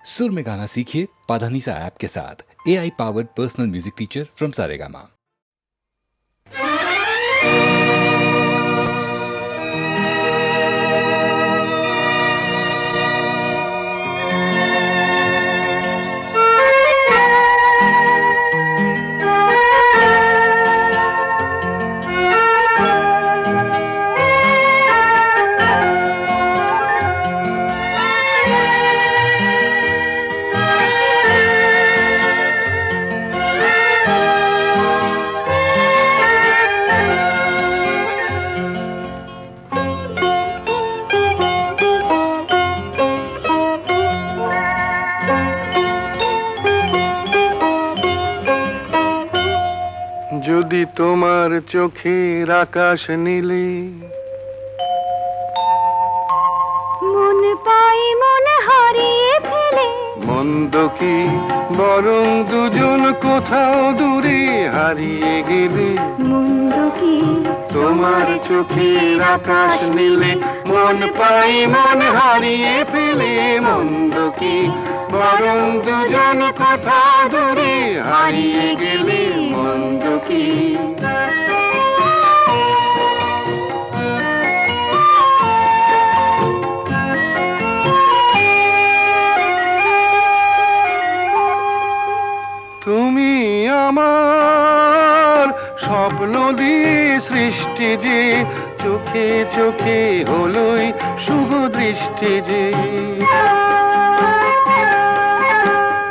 सुर में गाना सीखिए पाधानीसा ऐप के साथ। AI powered personal music teacher from Saregama. যদি তোমার চোখের আকাশ নীলে মন পাই মন হারিয়ে ফেলে, মন্দ কি বরং দুজন কোথাও দূরে হারিয়ে গেলে। মন্দ কি তোমার চোখের আকাশ নীলে মন পাই মন হারিয়ে ফেলে, মন্দ কি বরং দুজন কোথাও দূরে হারিয়ে গেলে। মন্দ কি তুমি আমার স্বপ্ন দিয়ে সৃষ্টি যে, চোখে চোখে হলোই শুভ দৃষ্টি যে।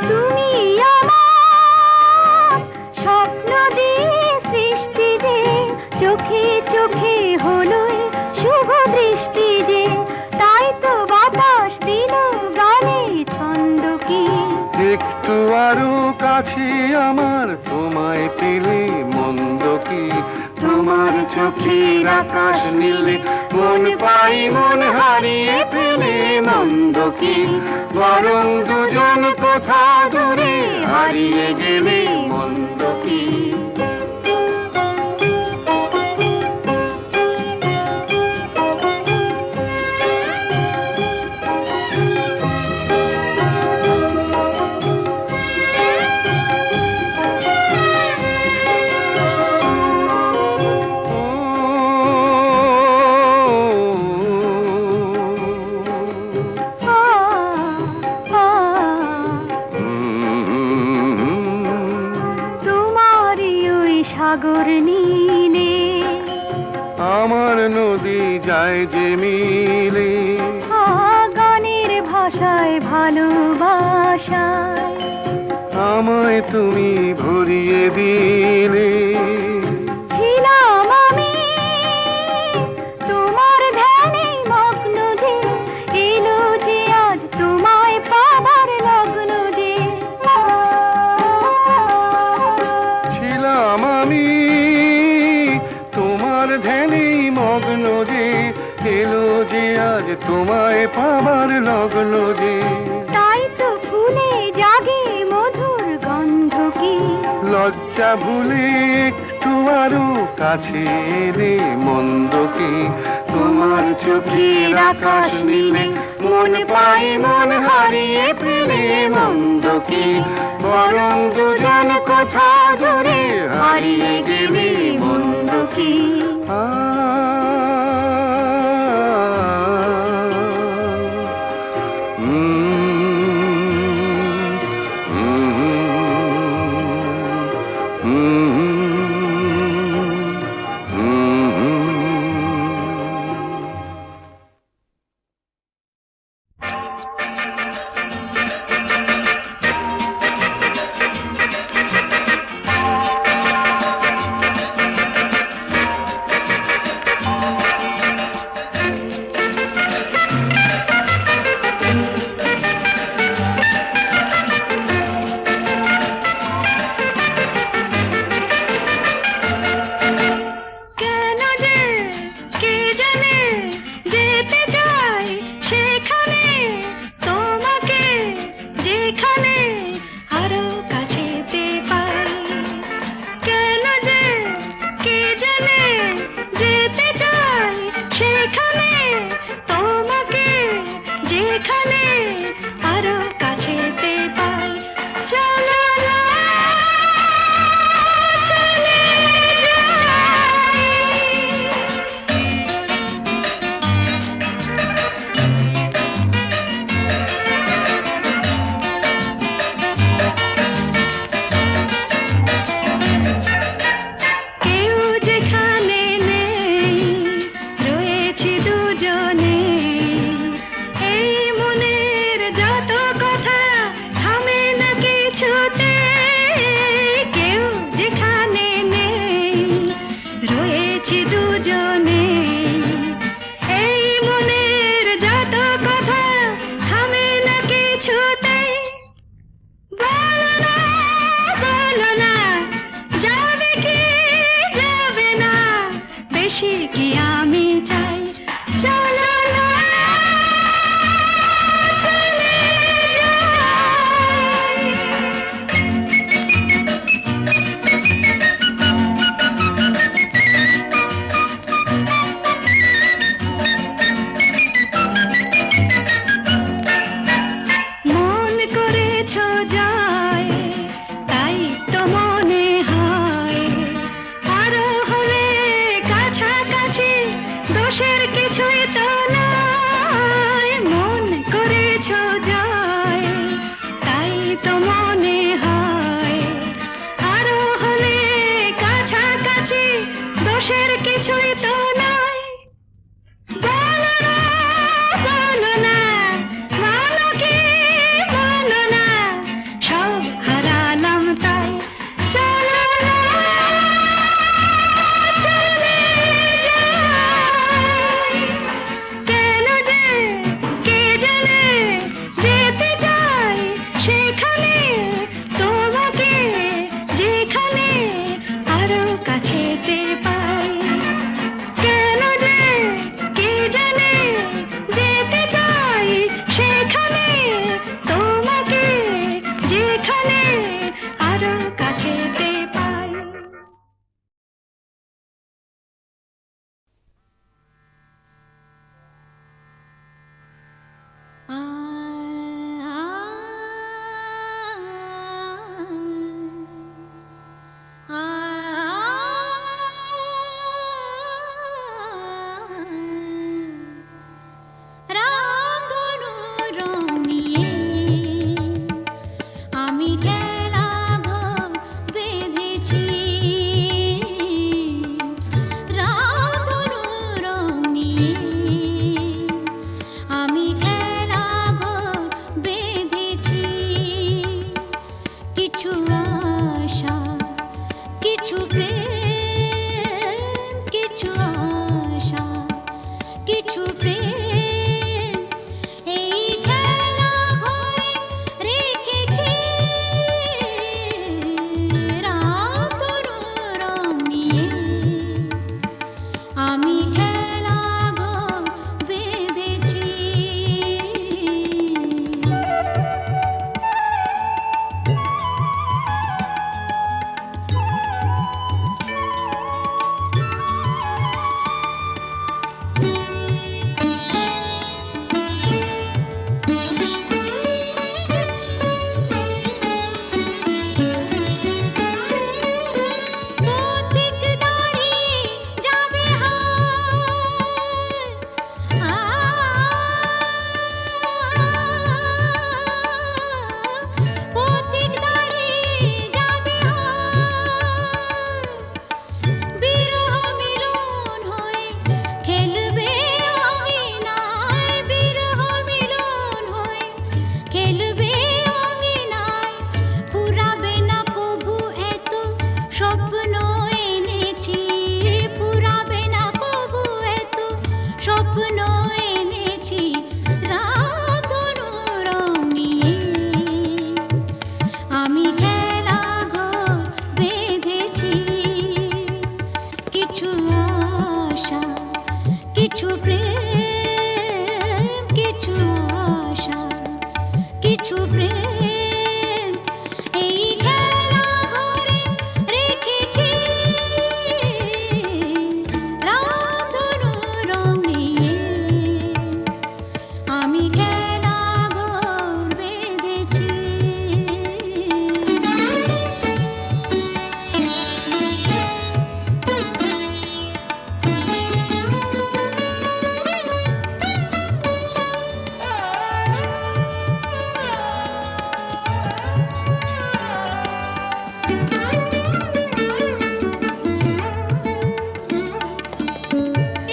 তুমি আমার স্বপ্ন দিয়ে সৃষ্টি যে, চোখে চোখে হলোই শুভ দৃষ্টি যে। তাই তো বাতাস দিল গানে ছন্দ কি, একটু আরো কাছে আমার তোমায় পেলে। মন্দ কি তোমার চোখের আকাশ নীলে মন পাই মন হারিয়ে ফেলে। মন্দ কি বরং দুজন কোথা দূরে হারিয়ে গেলে। মন্দ কি সাগর নীলে আমার নদী যায় যে মিলে। গানের ভাষায় ভালোবাসায় আমায় তুমি ভরিয়ে দিলে। ছিলাম আমি তোমার ধ্যানে মগ্ন যে, এলো যে আজ তোমায় পাবার লগ্ন যে। ছিলাম আমি তোমার ধ্যানে মগ্ন যে, এলো যে আজ তোমায় পাবার লগ্ন যে। তাই তো ফুলে জাগে মধুর গন্ধ কি, লজ্জা ভুলে একটু আরো কাছে এলে। মন্দ কি তোমার চোখের আকাশ নীলে মন পাই মন হারিয়ে ফেলে। মন্দ কি বরং দুজন কোথা দূরে হারিয়ে গেলে। মন্দ কি প্রেম এই খেলা ঘরে রেখেছি রামধনু রং নিয়ে আমি খেলা ঘর বেঁধেছি।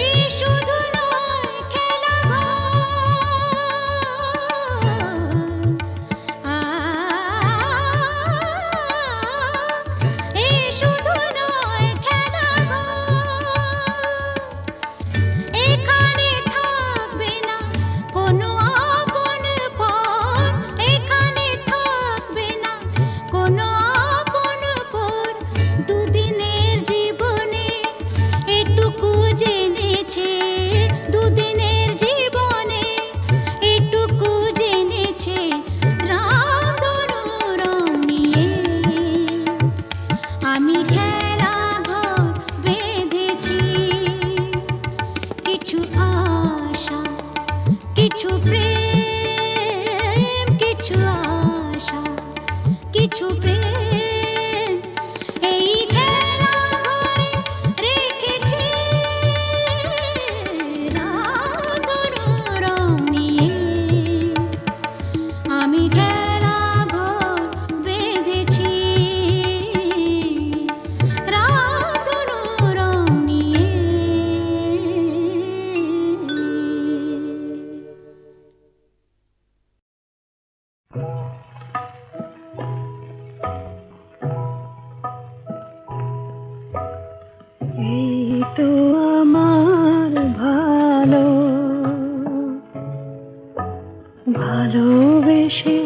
এই শুধু নয় খেলা এই শুধু নয় খেলা এখানে থাকবে না কোনো আপন পর, এখানে থাকবে না কোনো আপন পর। দুদিনের জীবনে এটুকু জেনেছে, দুদিনের জীবনে এটুকু জেনেছে রামধনু রং নিয়ে আমি খেলা ঘর বেঁধেছি। কিছু আশা, কিছু প্রেম, কিছু আশা, কিছু প্রেম এই খেলা ঘরে রেখেছি রামধনু রং নিয়ে আমি খেলা ঘর বেঁধেছি রামধনু রং নিয়ে। এই তো আমার ভালো, ভালোবেসে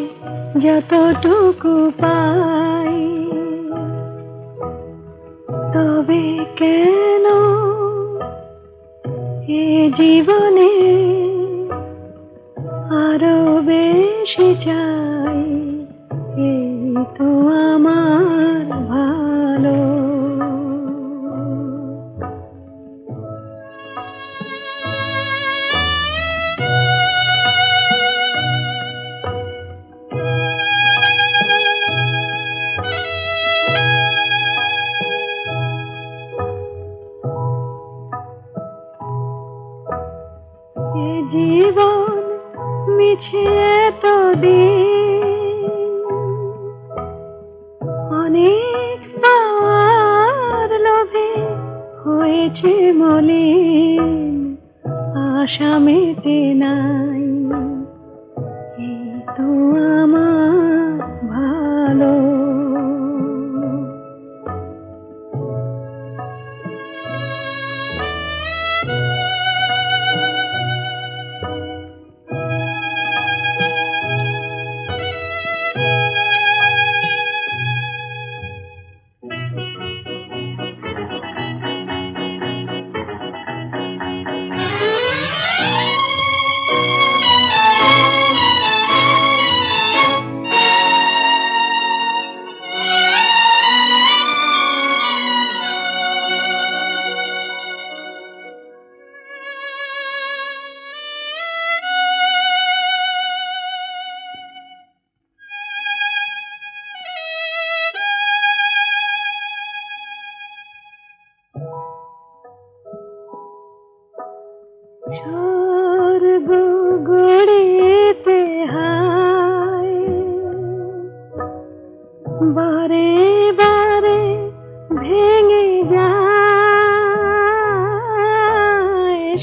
যতটুকু পাই, তবে কেন এ জীবনে আরো বেশি চাই। এই তো আমার ভালো। এ জীবন মিছে এতদিন, অনেক পাওয়ার লোভে হয়েছে মলিন, আশা মেটে নাই। এই তো আমার ভালো। স্বর্গ গড়িতে হায়, বারে বারে ভেঙে যায়।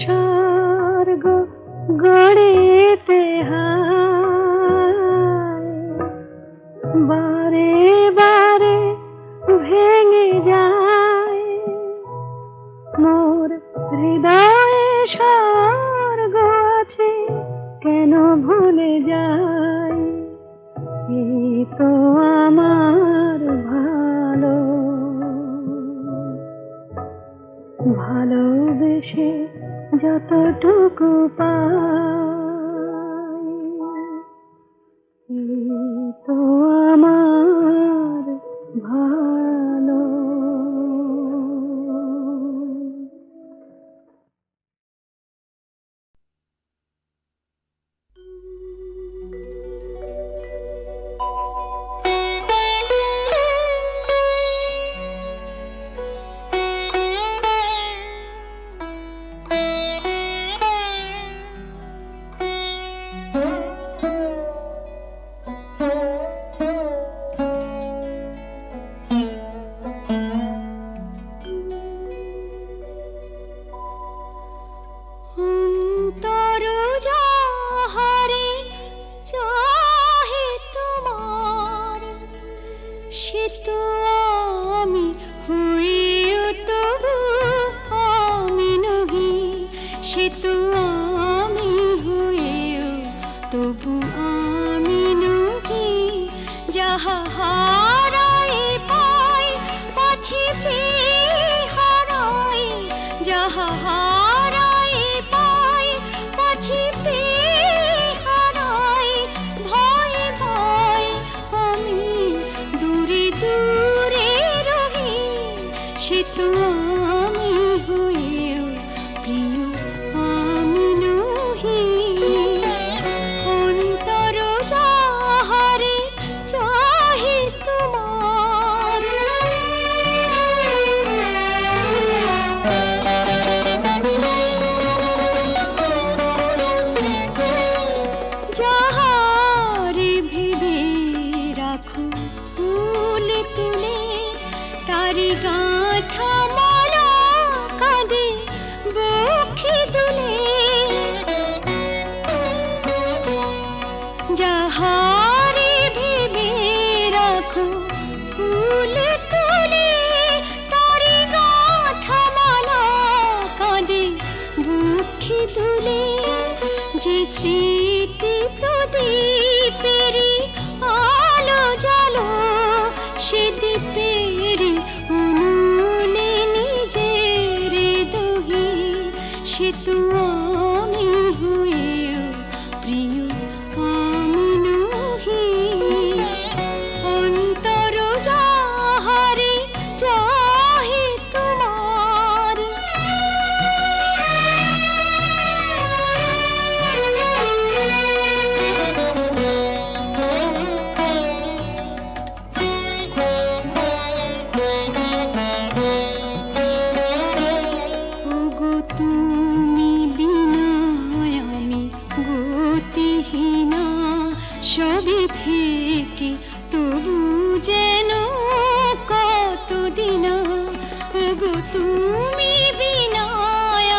স্বর্গ গড়িতে হায়, বারে বারে ভেঙে যায়। মোর হৃদয়ে স্বর্গ আছে, কেন ভুলে যাই। এই তো আমার ভালো, ভালোবেসে যতটুকু পাই। তো আমার ভালো। অন্তর যাহারে চাহে তোমার, সে তো আমি হইও তবু আমি নহি, সে তো আমি হইও তবু আমি নহি। যাহা হারাই পাই পাছি পেয়ে হারাই, যাহা হারাই পাই পাছি পেয়ে হারাই। ভয় ভয় আমি দূরে দূরে রহি, সে তো আমি হয়েও প্রিয় আমি নহি। অন্তর যাহারে চাহে তোমার, যাহারে ভেবে রাখো ফুল তুলে, তারি গাঁথা মালা কাঁদে বক্ষে দুলে। যাহারে ভেবে রাখো ফুল তুলে, তারি গাঁথা মালা কাঁদে বক্ষে দুলে। যে স্মৃতি তো দীপেরি আলো জালো, সে দীপের উনুনে নিজের দহি, সে তো আমি হয়েও প্রিয় আমি নহি। অন্তর যাহারে চাহে তোমার, ওগো তুমি বিনা আমি গতিহীনা, সবই থেকে তবু যেন কতদিনা। ওগো তুমি বিনা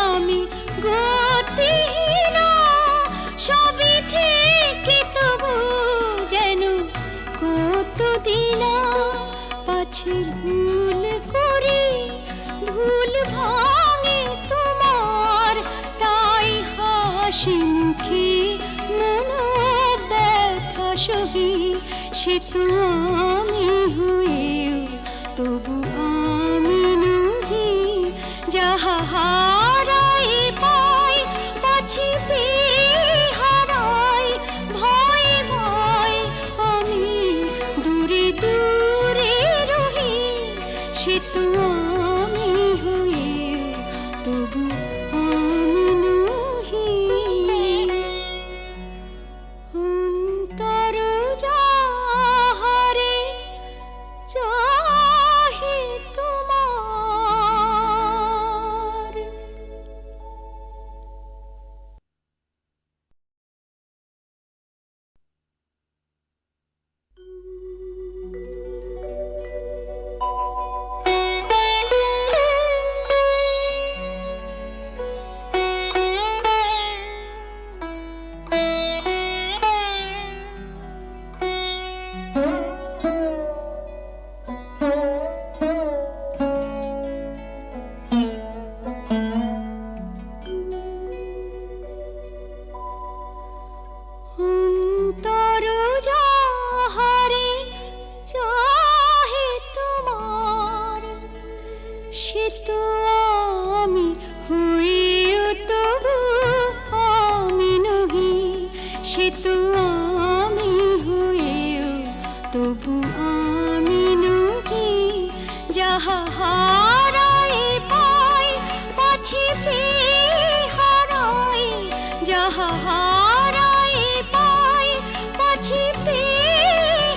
আমি গতিহীনা, সবই থেকে তবু যেন কতদিনা। পাছে ভুল করি ভুল ভাঙে তোমার, তাই হাসি মুখে মন ব্যথা সহি, সে তো আমি হয়েও তবু আমি নহি। যাহা হারাই পাই পাছি পেয়ে হারাই। ভয় ভয় আমি দূরে দূরে রহি, সে তো আমি হয়েও তবু আমি নহি। অন্তর যাহারে চাহে তোমার। তবু আমি নহি যাহা হারাই পাই পাছি পেয়ে হারাই যাহা হারাই পাই পাছি পেয়ে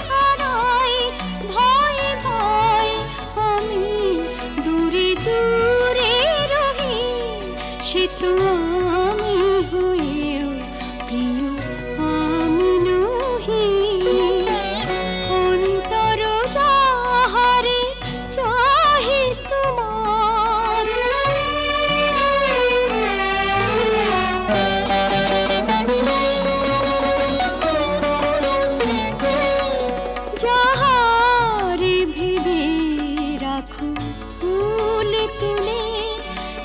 হারাই ভয় ভয় আমি দূরে দূরে রহি সে তো আমি হয়েও প্রিয় আমি নহি অন্তর যাহারে চাহে তোমার যাহারে ভেবে রাখো ফুল তুলে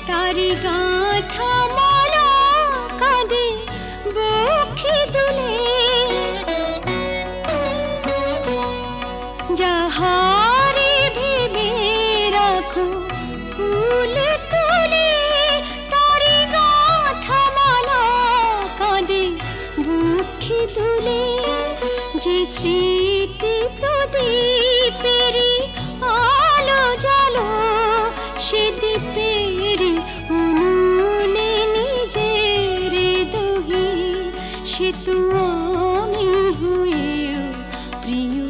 তারি গাঁথা মালা কাঁদে বক্ষে দুলে যাহারে ভেবে রাখো ফুল তুলে তারি গাঁথা মালা কাঁদে বক্ষে দুলে যে স্মৃতি প্রদীপেরি আলো জালো সে দীপের অনুলে নিজের দহি সে তো আমি হয়েও প্রিয়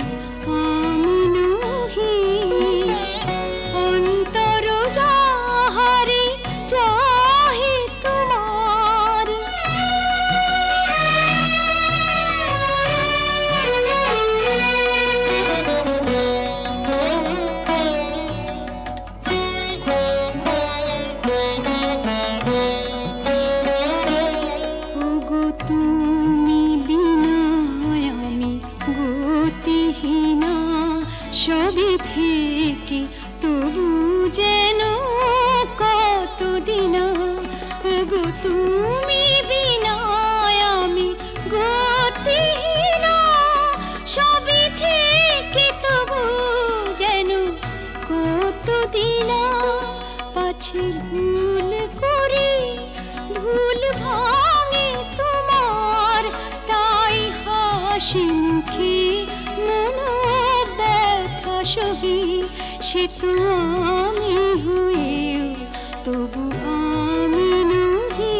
আমি নহি অন্তর যাহারে চাহে তোমার ওগো তুমি বিনা আমি গতিহীনা সবই থেকে তবু যেন কতদিন ওগো তুমি বিনা আমি গতিহীনা সবই থেকে তবু যেন কতদিন পাছে ভুল করি ভুল ভাঙে তোমার তাই হাসি মুখে মন ব্যথা সহি সে তো আমি হয়েও তবু আমি নহি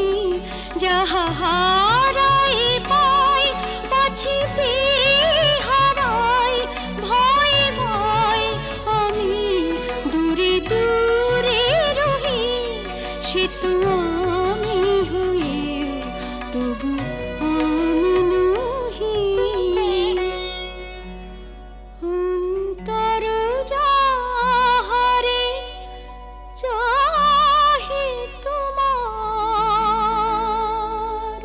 যাহা হারাই পাই পাছি পেয়ে হারাই ভয় ভয় আমি দূরে দূরে রহি সে তো আমি হয়েও তবু আমি নহি অন্তর যাহারে চাহে তোমার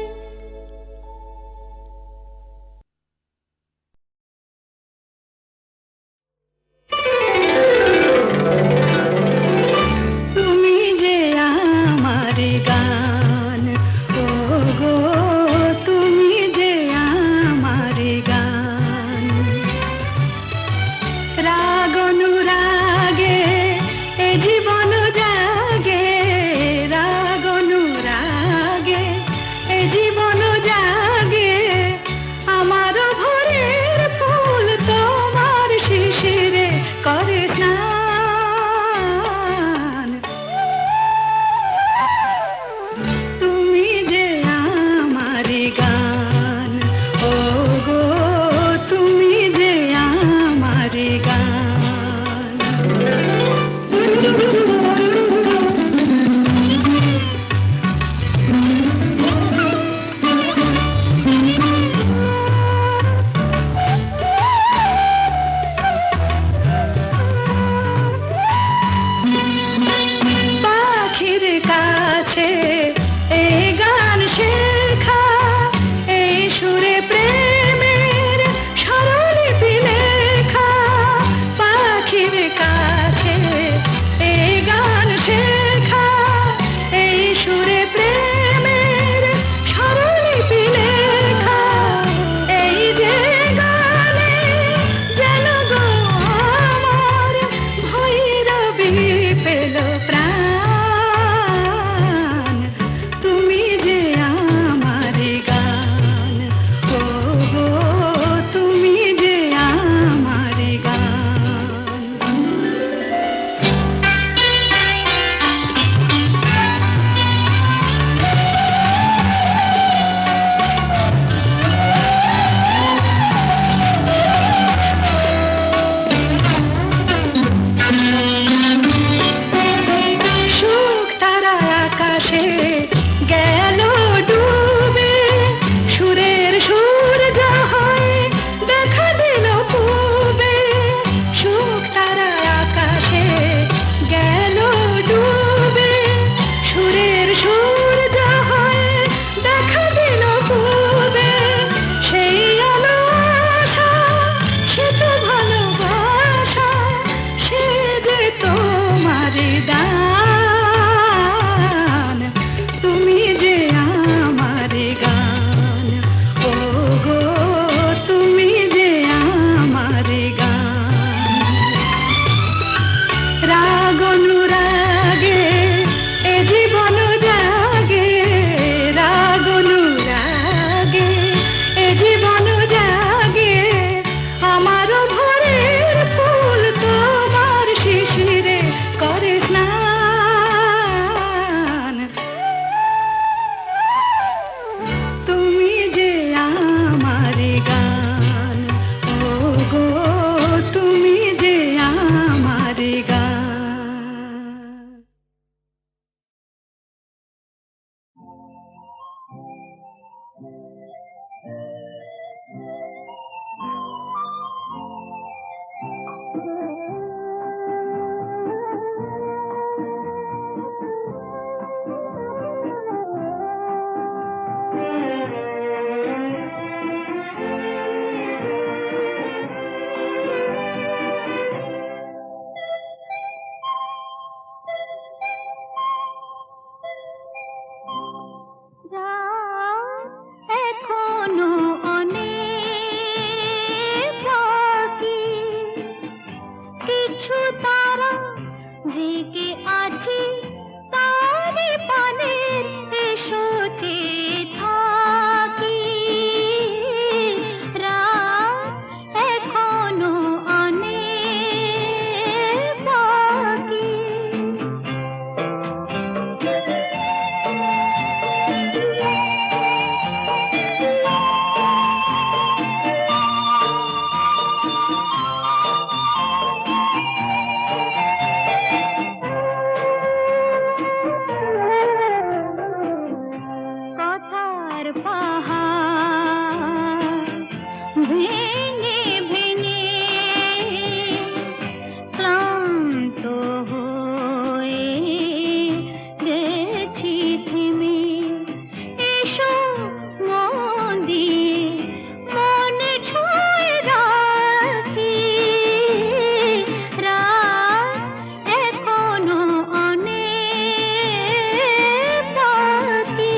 তুমি যে আমার গান ও গো তুমি যে আমার গান রাগ অনুরাগে এ জীবন জাগে রাগ অনুরাগে এ জীবন জাগে আমার ভোরের ফুল তোমার শিশিরে করে স্নান তুমি যে আমার গান ও গো তুমি যে আমার গান পাখির কাছে এই গান শেখা এই সুরে প্রেমের স্বরলিপি লেখা জেগে আছি তারে পানের এসো চেয়ে থাকি রাত এখনো অনেক বাকি কথার পাহাড় ভেঙে ভেঙে ক্লান্ত হয়ে গেছি থেমে এসো মন দিয়ে মনে ছুঁয়ে রাখি রাত এখনো অনেক বাকি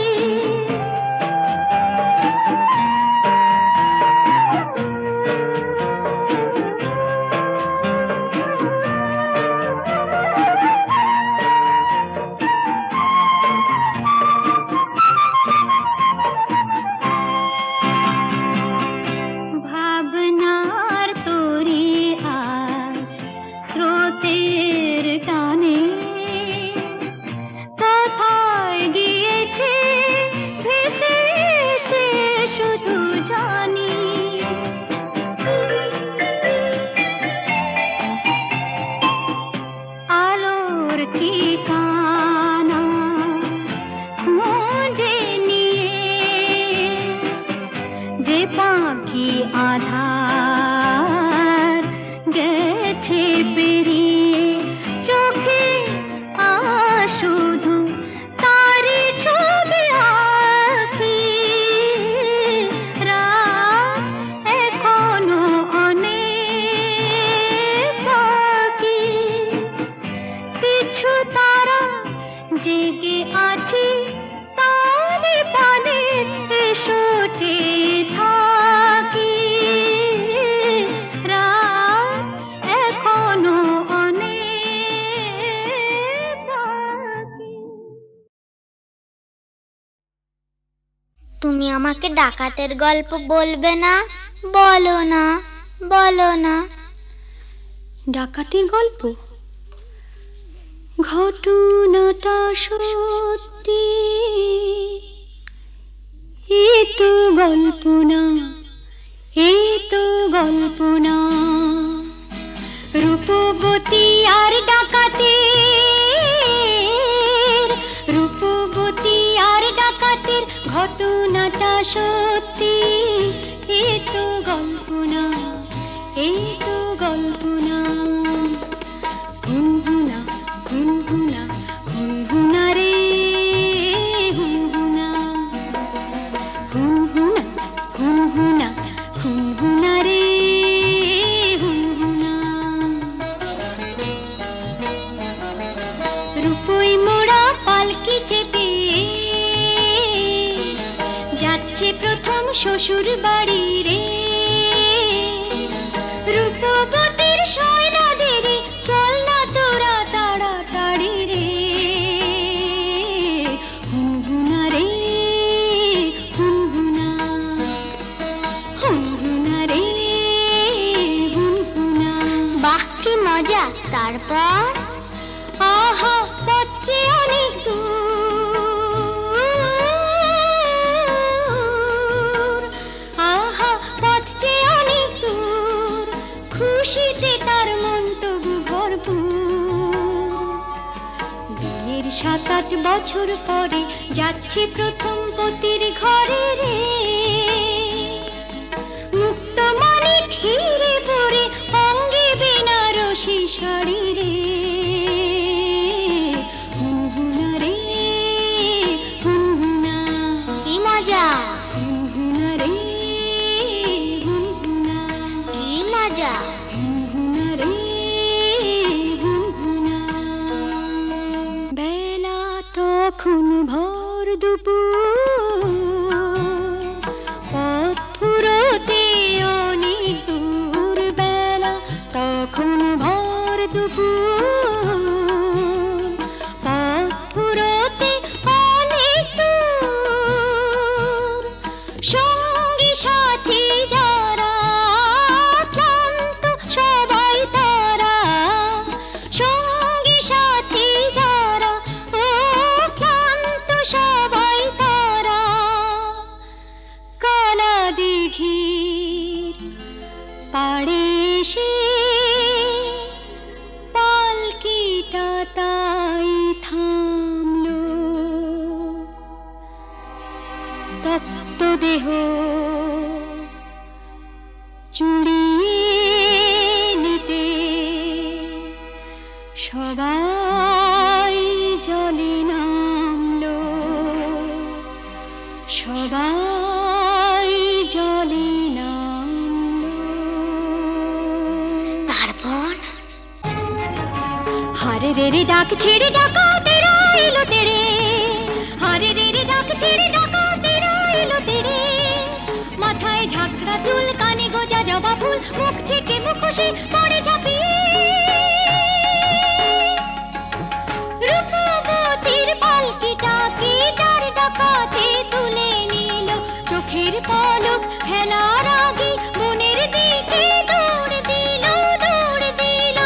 ভাবনার তরি আজ স্রোতের টানে কোথায় গিয়েছে ভেসে এসে শুধু জানি আলোর ঠিকানা খুঁজে নিয়ে যে পাখি আধার গেছে পেরিয়ে চোখে শুধু তারি ছবি আঁকি রাত এখনো অনেক বাকি কিছু তারা জেগে আছি তারে পানের এসো চেয়ে থাকি রাত এখনো অনেক বাকি তুমি আমাকে ডাকাতের গল্প বলবে না? বলো না, বলো না। ডাকাতির গল্প ঘটনাটা সত্যি এ তো গল্প না এ তো গল্প না রূপবতী আর ডাকাতের রূপবতী আর ডাকাতের ঘটনাটা সত্যি এ তো গল্প না এ তো গল্প না হুনহুনা হুনহুনা হুনহুনা রে হুনহুনা হুনহুনা হুনহুনা হুনহুনা রে হুনহুনা রূপই মোড়া পালকি চেপে যাচ্ছে প্রথম শ্বশুর বাড়ি রে রূপবতীর সয়নাদের চল না তোরা তাড়াতাড়ি রে হুনহুনা রে হুনহুনা হুনহুনা রে হুনহুনা বাহ কি মজা! তারপর আহা পথে অনেক দূর আহা পথে অনেক দূর খুশিতে তার মন তবু ভরপুর বিয়ের 7-8 বছর পরে যাচ্ছে প্রথম পতির ঘরে রে মুক্ত মানিক হিরে পরে অঙ্গে বেনারসি শাড়ি রে হুনহুনা রে হুনহুনা কি মজা! হুনহুনা রে হুনহুনা কি মজা! হুনহুনা রে হুনহুনা বেলা তখন ভোর দুপুর পথ ফুরোতে অনেক দূর বেলা তখন ভোর দুপুর এসে পালকিটা তাই থামলো, তপ্ত দেহ চুড়িয়ে নিতে সবাই জলে নামলো, সবাই জলে নামলো। তারপর হারে রে রে ডাক ছেড়ে ডাকা তেরা এলো তেরে, হারে রে রে ডাক ছেড়ে ডাকা তেরা এলো তেরে। মাথায় ঝাঁকড়া চুল, কানে গোজা জবা ফুল, মুখ থেকে মুখোশে পড়ে ঝাঁপিয়ে। রূপবতীর পালকিটাকে চার ডাকাতে তুলে নিল, চোখের পলক ফেলার আগে বনের দিকে দৌড় দিল, দৌড় দিল।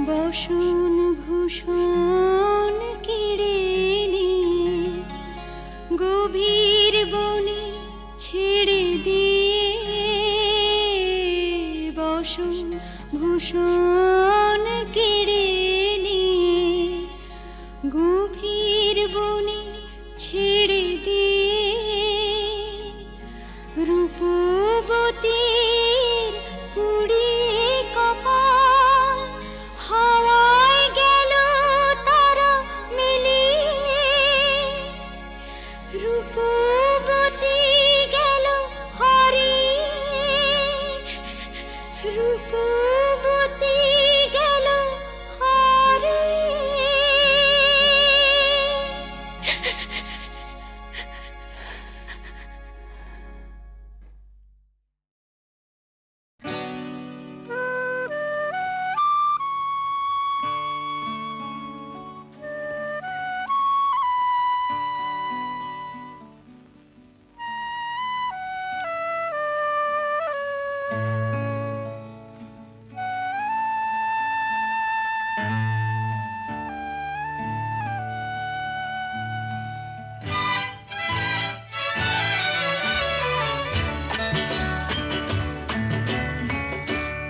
বসন ভূষণ কেড়ে নিয়ে গভীর বনে ছেড়ে দিয়ে, বসন ভূষণ কেড়ে নিয়ে গভীর বনে ছেড়ে দিয়ে। রূপবতীর পুড়িয়ে কপাল হাওয়ায় গেল তারা মিলিয়ে, রূপবতী গেল হারিয়ে, রূপবতী গেল হারিয়ে।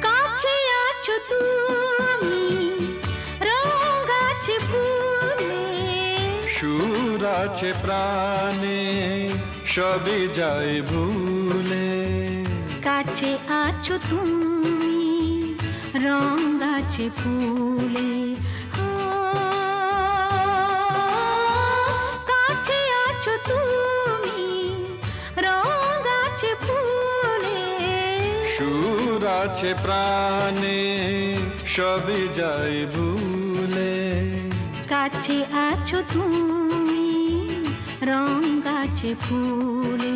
কাছে আছো তুমি রঙাছে ফুলে, সুর আছে প্রাণে সবই যায় ভুলে। কাছে আছো তুমি রঙাছে ফুলে। কাছে আছো তুমি রঙাছে ফুলে, সুর আছে প্রাণে সবই যায় ভুলে। কাছে আছো তুমি রঙাছে ফুলে।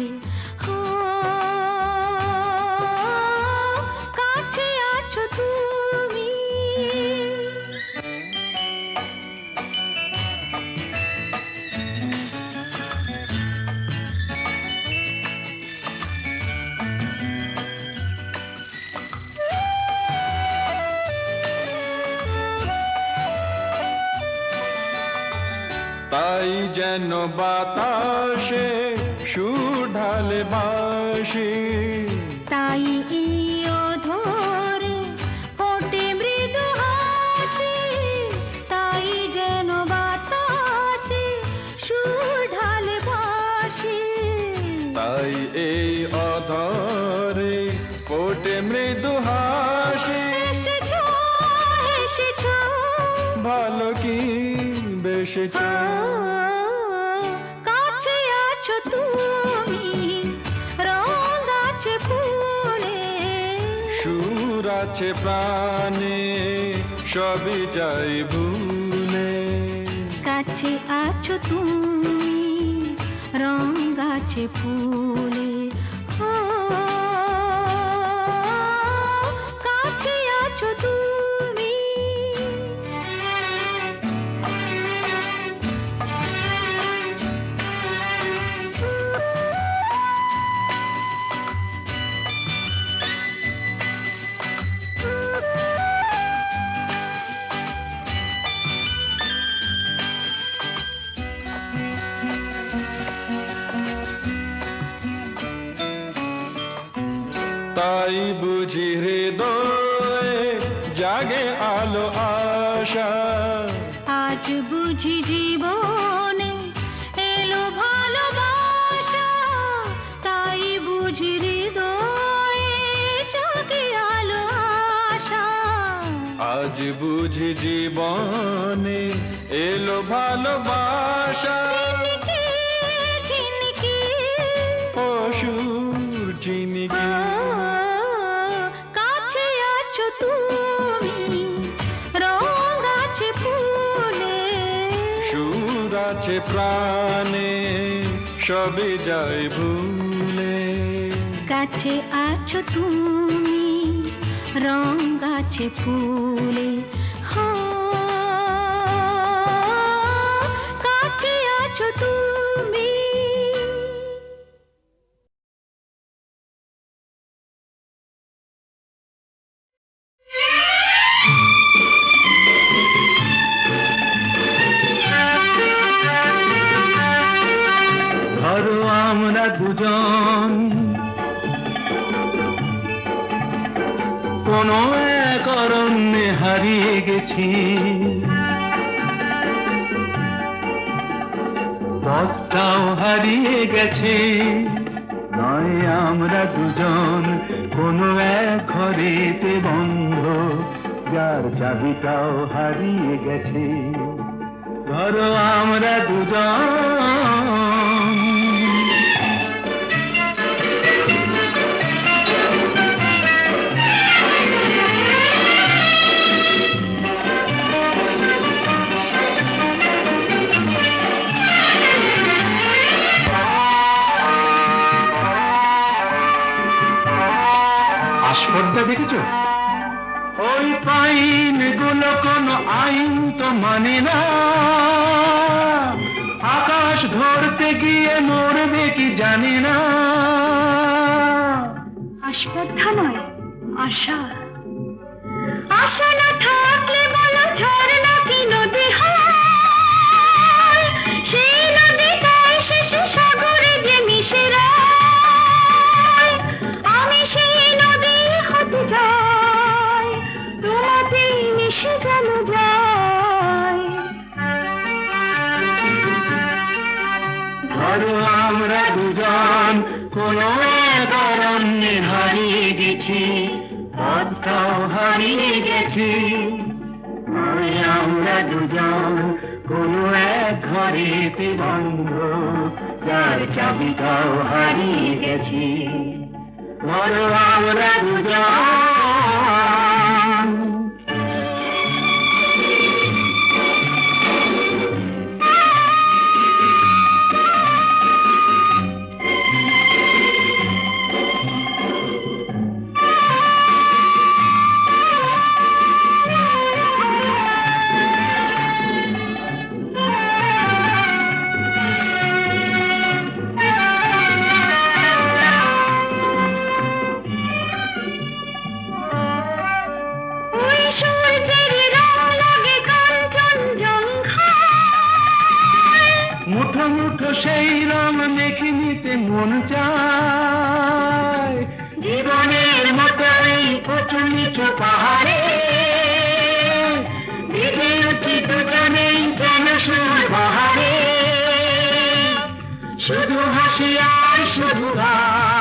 কাছে আছো তুমি। তাই যেন বাতাসে সুর ঢালে বাঁশি, তাই এই অধরে ফোটে মৃদু হাসি, তাই যেন বাতাসে সুর ঢালে বাঁশি। তাই এই অধরে ফোটে মৃদু হাসি। এসেছো এসেছো ভালো কি বেশেছ, কাছে আছো তুমি রঙাছে ফুলে। সুর আছে প্রাণে সবই যায় ভুলে। কাছে আছো তুমি রঙাছে ফুলে। কাছে আছো তুমি। তাই বুঝি হৃদয়ে জাগে আলো আশা। আজ বুঝি জীবনে এলো ভালোবাসা, তাই বুঝি হৃদয়ে জাগে আলো আশা। আজ বুঝি জীবনে এলো ভালোবাসা। ঝিনকি অসুর চিনিকে কাছে আছো তুমি, রং আছে ফুলে, সুর আছে প্রাণে, সবে যায় ভুলে। কাছে আছো তুমি, রং আছে ফুলে, কাছে আছো তুমি। ধরো আমরা দুজন কোনো এক অরণ্যে হারিয়ে গেছি, পথটাও হারিয়ে গেছে। নয় আমরা দুজন কোনো এক ঘরেতে বন্ধ, যার চাবিটাও হারিয়ে গেছে। ধরো আমরা দুজন আসপর্দা দেখেছো? ওই পাইন গুলো কোনো আইন তো মানে না, আকাশ ধরতে গিয়ে মরবে কি জানি না। আস্পর্ধা নয়, আশা। আশা না থাকলে বলো ঝর্ণা কি নদী হয়, সেই নদীটাই শেষে সাগরে যে মিশে যায়। আমি সেই নদী হতে যাই, তোমাতেই মিশে যেন যায়। ধরো আমরা দুজন কোনো এক অরণ্যে হারিয়ে গেছি, পথটাও হারিয়ে গেছি। নয় আমরা দুজন কোনো এক ঘরেতে বন্ধ, যার চাবিটাও হারিয়ে গেছি। ধরো আমরা দুজন মুঠো মুঠো সেই রং মেখে নিতে মন চায়। জীবনের মতো এই উঁচু নিচু পাহাড়ে ভিজে উঠি দুজনেই যেন সুর বাহারে। শুধু হাসি আর শুধু গান,